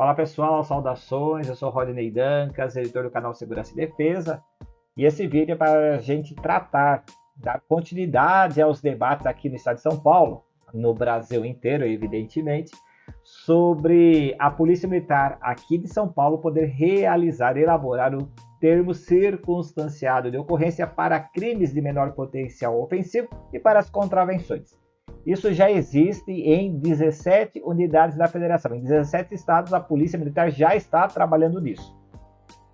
Fala pessoal, saudações, eu sou Rodney Dancas, editor do canal Segurança e Defesa, e esse vídeo é para a gente tratar, dar continuidade aos debates aqui no estado de São Paulo, no Brasil inteiro, evidentemente, sobre a Polícia Militar aqui de São Paulo poder elaborar o termo circunstanciado de ocorrência para crimes de menor potencial ofensivo e para as contravenções. Isso já existe em 17 unidades da federação. Em 17 estados, a Polícia Militar já está trabalhando nisso.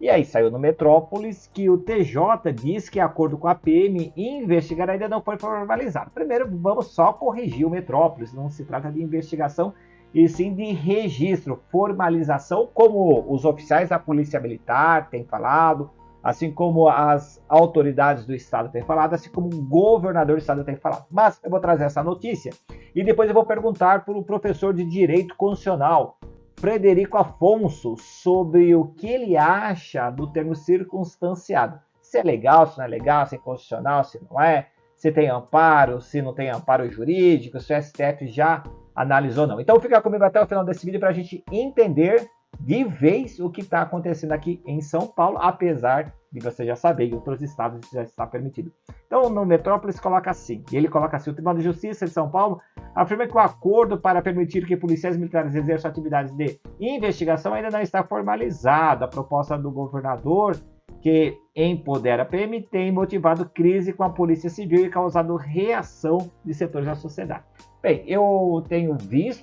E aí saiu no Metrópolis que o TJ diz que, de acordo com a PM, investigar ainda não foi formalizado. Primeiro, vamos só corrigir o Metrópolis. Não se trata de investigação, e sim de registro, formalização, como os oficiais da Polícia Militar têm falado, assim como as autoridades do estado têm falado, assim como o governador do estado tem falado. Mas eu vou trazer essa notícia e depois eu vou perguntar para o professor de Direito Constitucional, Frederico Afonso, sobre o que ele acha do termo circunstanciado. Se é legal, se não é legal, se é constitucional, se não é, se tem amparo, se não tem amparo jurídico, se o STF já analisou ou não. Então fica comigo até o final desse vídeo para a gente entender de vez o que está acontecendo aqui em São Paulo, apesar de você já saber que em outros estados isso já está permitido. Então, no Metrópolis coloca assim, e ele coloca assim: o Tribunal de Justiça de São Paulo afirma que o acordo para permitir que policiais militares exerçam atividades de investigação ainda não está formalizado. A proposta do governador, que empodera a PM, tem motivado crise com a Polícia Civil e causado reação de setores da sociedade. Bem, eu tenho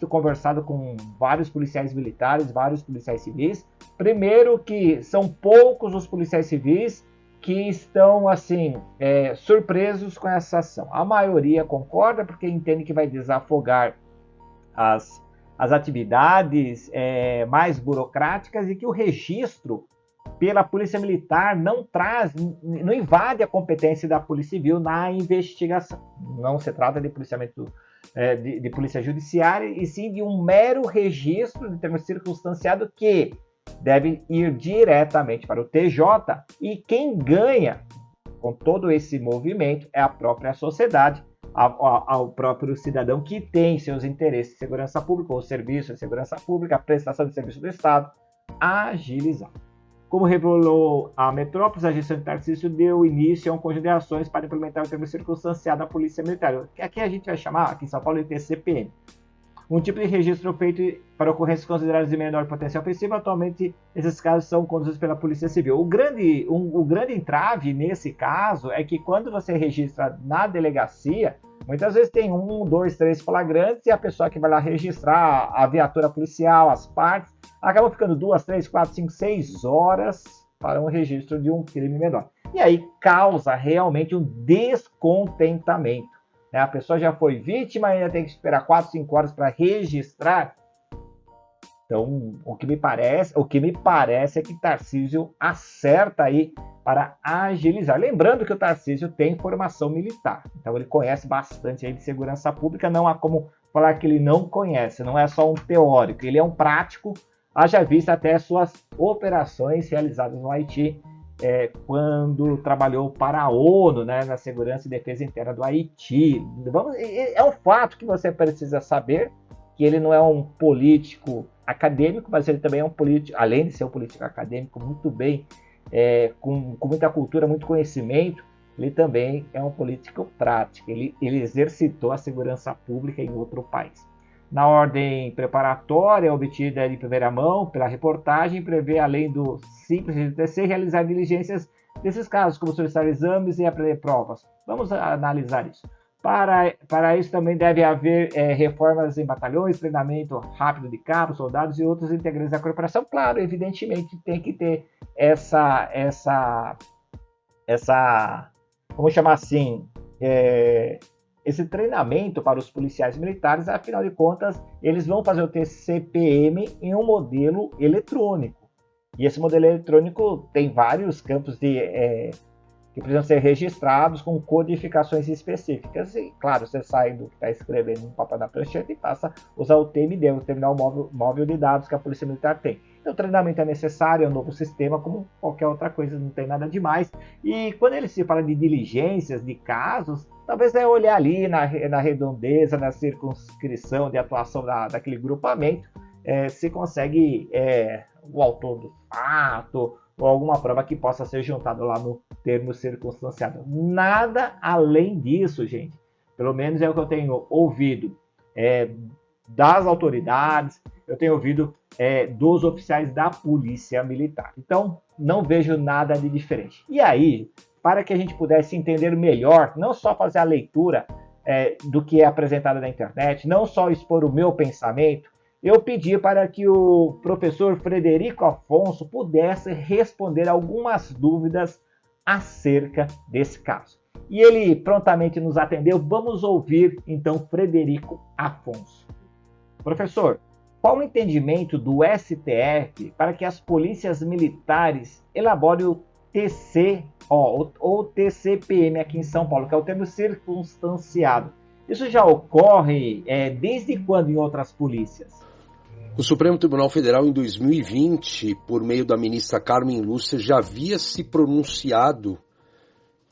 conversado com vários policiais militares, vários policiais civis. Primeiro que são poucos os policiais civis que estão, assim, surpresos com essa ação. A maioria concorda porque entende que vai desafogar as atividades mais burocráticas e que o registro pela Polícia Militar não invade a competência da Polícia Civil na investigação. Não se trata de policiamento de polícia judiciária, e sim de um mero registro de termo circunstanciado que deve ir diretamente para o TJ, e quem ganha com todo esse movimento é a própria sociedade, ao próprio cidadão que tem seus interesses de segurança pública, ou serviço de segurança pública, prestação de serviço do Estado, agilizado. Como revelou a Metrópolis, a gestão de Tarcísio deu início a um conjunto de ações para implementar o termo circunstanciado da Polícia Militar, que aqui a gente vai chamar, aqui em São Paulo, de TCPM. Um tipo de registro feito para ocorrências consideradas de menor potencial ofensivo. Atualmente, esses casos são conduzidos pela Polícia Civil. O grande entrave nesse caso é que quando você registra na delegacia, muitas vezes tem 1, 2, 3 flagrantes, e a pessoa que vai lá registrar a viatura policial, as partes, acaba ficando 2, 3, 4, 5, 6 horas para um registro de um crime menor. E aí causa realmente um descontentamento. A pessoa já foi vítima e ainda tem que esperar 4, 5 horas para registrar. Então, o que me parece é que Tarcísio acerta aí para agilizar. Lembrando que o Tarcísio tem formação militar, então ele conhece bastante aí de segurança pública. Não há como falar que ele não conhece, não é só um teórico, ele é um prático. Haja vista até suas operações realizadas no Haiti, quando trabalhou para a ONU, né, na segurança e defesa interna do Haiti. É um fato que você precisa saber, que ele não é um político acadêmico, mas ele também é um político, além de ser um político acadêmico muito bem, com muita cultura, muito conhecimento, ele também é um político prático. Ele exercitou a segurança pública em outro país. Na ordem preparatória, obtida de primeira mão pela reportagem, prevê, além do simples TC, realizar diligências desses casos, como solicitar exames e aprender provas. Vamos analisar isso. Para isso também deve haver reformas em batalhões, treinamento rápido de cabos, soldados e outros integrantes da corporação. Claro, evidentemente tem que ter essa vamos chamar assim, esse treinamento para os policiais militares. Afinal de contas, eles vão fazer o TCPM em um modelo eletrônico. E esse modelo eletrônico tem vários campos que precisam ser registrados com codificações específicas. E, claro, você sai do que está escrevendo no papel da prancheta e passa a usar o TMD, o Terminal Móvel de Dados, que a Polícia Militar tem. Então, o treinamento é necessário, é um novo sistema, como qualquer outra coisa, não tem nada demais. E quando ele se fala de diligências, de casos, talvez é olhar ali na redondeza, na circunscrição de atuação daquele grupamento, se consegue o autor do fato ou alguma prova que possa ser juntada lá no termo circunstanciado. Nada além disso, gente. Pelo menos é o que eu tenho ouvido das autoridades, eu tenho ouvido dos oficiais da Polícia Militar. Então, não vejo nada de diferente. E aí, para que a gente pudesse entender melhor, não só fazer a leitura do que é apresentado na internet, não só expor o meu pensamento, eu pedi para que o professor Frederico Afonso pudesse responder algumas dúvidas acerca desse caso. E ele prontamente nos atendeu. Vamos ouvir, então, Frederico Afonso. Professor, qual o entendimento do STF para que as polícias militares elaborem o ou TCPM aqui em São Paulo, que é o termo circunstanciado? Isso já ocorre desde quando em outras polícias? O Supremo Tribunal Federal, em 2020, por meio da ministra Carmen Lúcia, já havia se pronunciado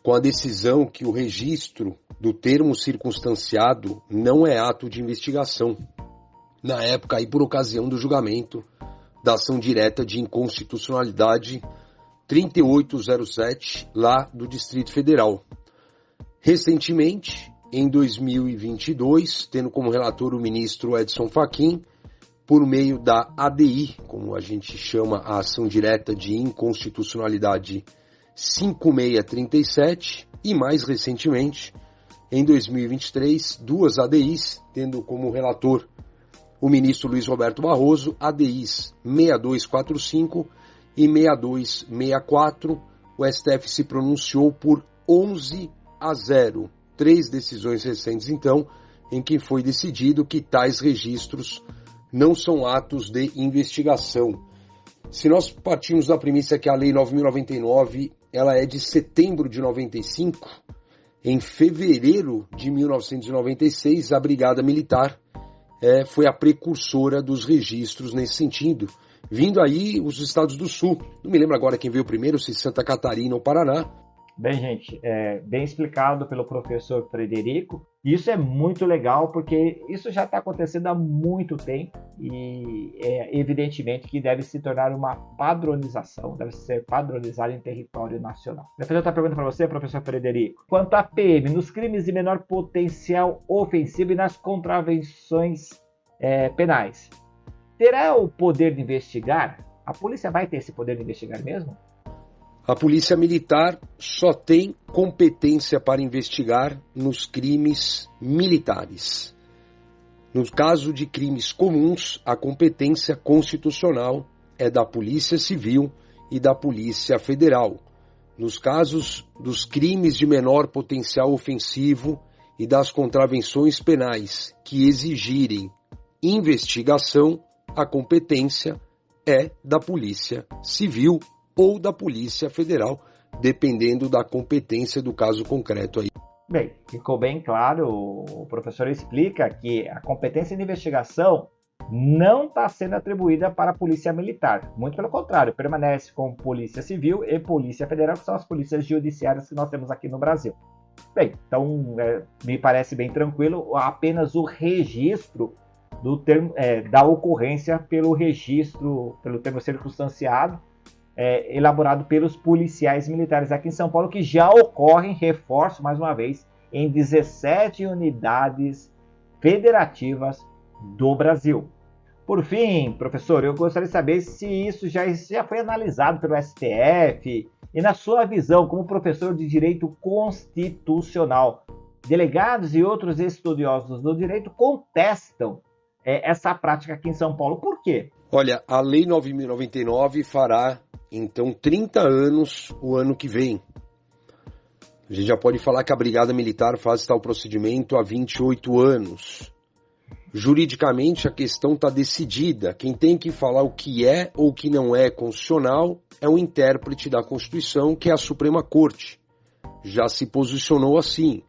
com a decisão que o registro do termo circunstanciado não é ato de investigação. Na época, aí por ocasião do julgamento da ação direta de inconstitucionalidade 3807, lá do Distrito Federal. Recentemente, em 2022, tendo como relator o ministro Edson Fachin, por meio da ADI, como a gente chama a ação direta de inconstitucionalidade 5637, e mais recentemente, em 2023, duas ADIs, tendo como relator o ministro Luiz Roberto Barroso, ADIs 6245 e 6264, o STF se pronunciou por 11-0. 3 decisões recentes, então, em que foi decidido que tais registros não são atos de investigação. Se nós partimos da premissa que a Lei 9.099 ela é de setembro de 95, em fevereiro de 1996, a Brigada Militar foi a precursora dos registros nesse sentido, vindo aí os estados do Sul. Não me lembro agora quem veio primeiro, se Santa Catarina ou Paraná. Bem, gente, bem explicado pelo professor Frederico. Isso é muito legal, porque isso já está acontecendo há muito tempo e evidentemente que deve se tornar uma padronização, deve ser padronizado em território nacional. Depois eu estou perguntando para você, professor Frederico, quanto à PM, nos crimes de menor potencial ofensivo e nas contravenções penais, terá o poder de investigar? A polícia vai ter esse poder de investigar mesmo? A Polícia Militar só tem competência para investigar nos crimes militares. No caso de crimes comuns, a competência constitucional é da Polícia Civil e da Polícia Federal. Nos casos dos crimes de menor potencial ofensivo e das contravenções penais que exigirem investigação, a competência é da Polícia Civil ou da Polícia Federal, dependendo da competência do caso concreto aí. Bem, ficou bem claro, o professor explica que a competência de investigação não está sendo atribuída para a Polícia Militar. Muito pelo contrário, permanece com Polícia Civil e Polícia Federal, que são as polícias judiciárias que nós temos aqui no Brasil. Bem, então me parece bem tranquilo, apenas o registro do termo, da ocorrência pelo termo circunstanciado, elaborado pelos policiais militares aqui em São Paulo, que já ocorrem, reforço mais uma vez, em 17 unidades federativas do Brasil. Por fim, professor, eu gostaria de saber se isso já foi analisado pelo STF e, na sua visão, como professor de Direito Constitucional, delegados e outros estudiosos do direito contestam essa prática aqui em São Paulo. Por quê? Olha, a Lei 9.099 fará, então, 30 anos o ano que vem. A gente já pode falar que a Brigada Militar faz tal procedimento há 28 anos. Juridicamente, a questão está decidida. Quem tem que falar o que é ou o que não é constitucional é o intérprete da Constituição, que é a Suprema Corte. Já se posicionou assim.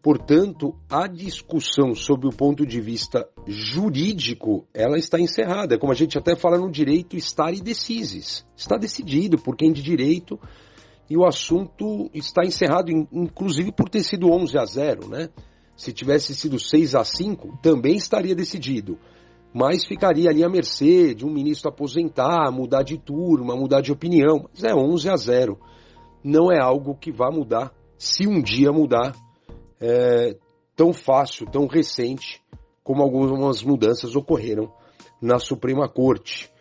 Portanto, a discussão sob o ponto de vista jurídico, ela está encerrada. Como a gente até fala no direito, stare decisis. Está decidido por quem de direito e o assunto está encerrado, inclusive por ter sido 11-0, né? Se tivesse sido 6-5, também estaria decidido. mas ficaria ali à mercê de um ministro aposentar, mudar de turma, mudar de opinião. Mas é 11-0. Não é algo que vá mudar, se um dia mudar, tão fácil, tão recente, como algumas mudanças ocorreram na Suprema Corte.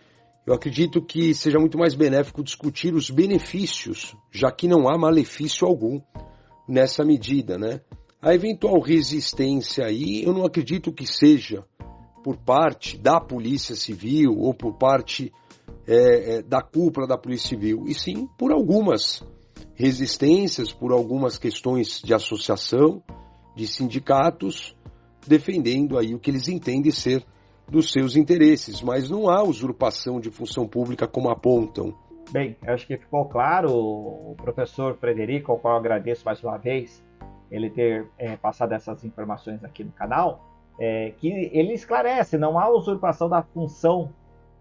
Eu acredito que seja muito mais benéfico discutir os benefícios, já que não há malefício algum nessa medida, né? A eventual resistência aí, eu não acredito que seja por parte da Polícia Civil ou por parte da cúpula da Polícia Civil, e sim por algumas resistências, por algumas questões de associação, de sindicatos, defendendo aí o que eles entendem ser dos seus interesses, mas não há usurpação de função pública como apontam. Bem, eu acho que ficou claro, o professor Frederico, ao qual eu agradeço mais uma vez, ele ter passado essas informações aqui no canal, que ele esclarece, não há usurpação da função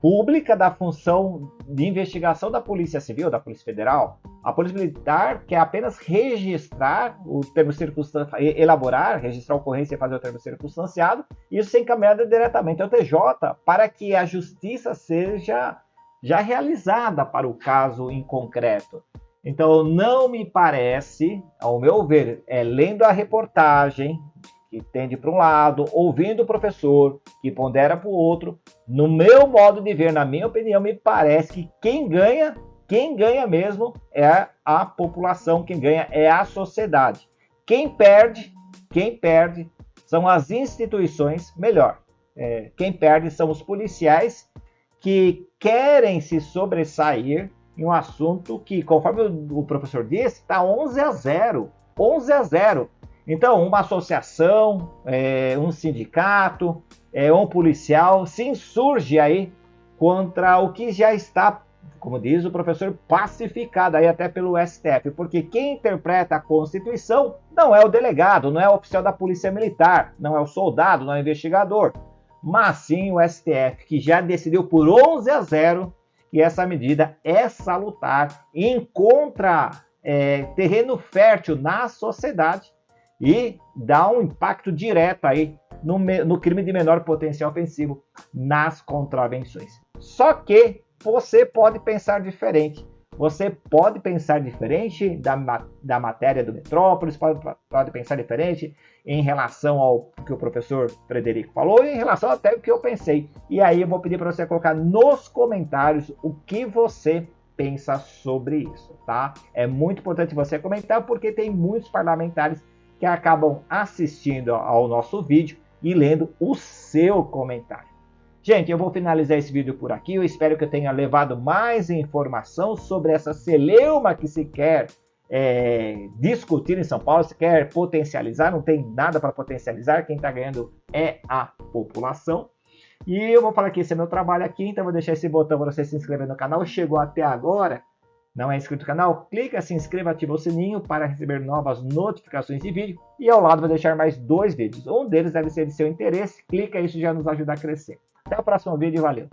pública, da função de investigação da Polícia Civil, da Polícia Federal. A Polícia Militar quer apenas registrar o termo circunstanciado, elaborar, registrar a ocorrência e fazer o termo circunstanciado, e isso ser encaminhado diretamente ao TJ para que a justiça seja já realizada para o caso em concreto. Então, não me parece, ao meu ver, lendo a reportagem, que tende para um lado, ouvindo o professor, que pondera para o outro, no meu modo de ver, na minha opinião, me parece que quem ganha mesmo é a população, quem ganha é a sociedade. Quem perde são as instituições, melhor, quem perde são os policiais que querem se sobressair em um assunto que, conforme o professor disse, está 11-0. 11-0. Então, uma associação, um sindicato, um policial se insurge aí contra o que já está, como diz o professor, pacificado aí até pelo STF, porque quem interpreta a Constituição não é o delegado, não é o oficial da Polícia Militar, não é o soldado, não é o investigador, mas sim o STF, que já decidiu por 11-0 que essa medida é salutar, encontra terreno fértil na sociedade e dá um impacto direto aí no crime de menor potencial ofensivo, nas contravenções. Só que você pode pensar diferente. Você pode pensar diferente da matéria do Metrópolis, pode pensar diferente em relação ao que o professor Frederico falou e em relação até ao que eu pensei. E aí eu vou pedir para você colocar nos comentários o que você pensa sobre isso, tá? É muito importante você comentar porque tem muitos parlamentares que acabam assistindo ao nosso vídeo e lendo o seu comentário. Gente, eu vou finalizar esse vídeo por aqui. Eu espero que eu tenha levado mais informação sobre essa celeuma que se quer discutir em São Paulo, se quer potencializar. Não tem nada para potencializar. Quem está ganhando é a população. E eu vou falar que esse é meu trabalho aqui, então eu vou deixar esse botão para você se inscrever no canal. Chegou até agora, não é inscrito no canal? Clica, se inscreva, ativa o sininho para receber novas notificações de vídeo. E ao lado vou deixar mais 2 vídeos. Um deles deve ser de seu interesse. Clica, isso já nos ajuda a crescer. Até o próximo vídeo, valeu!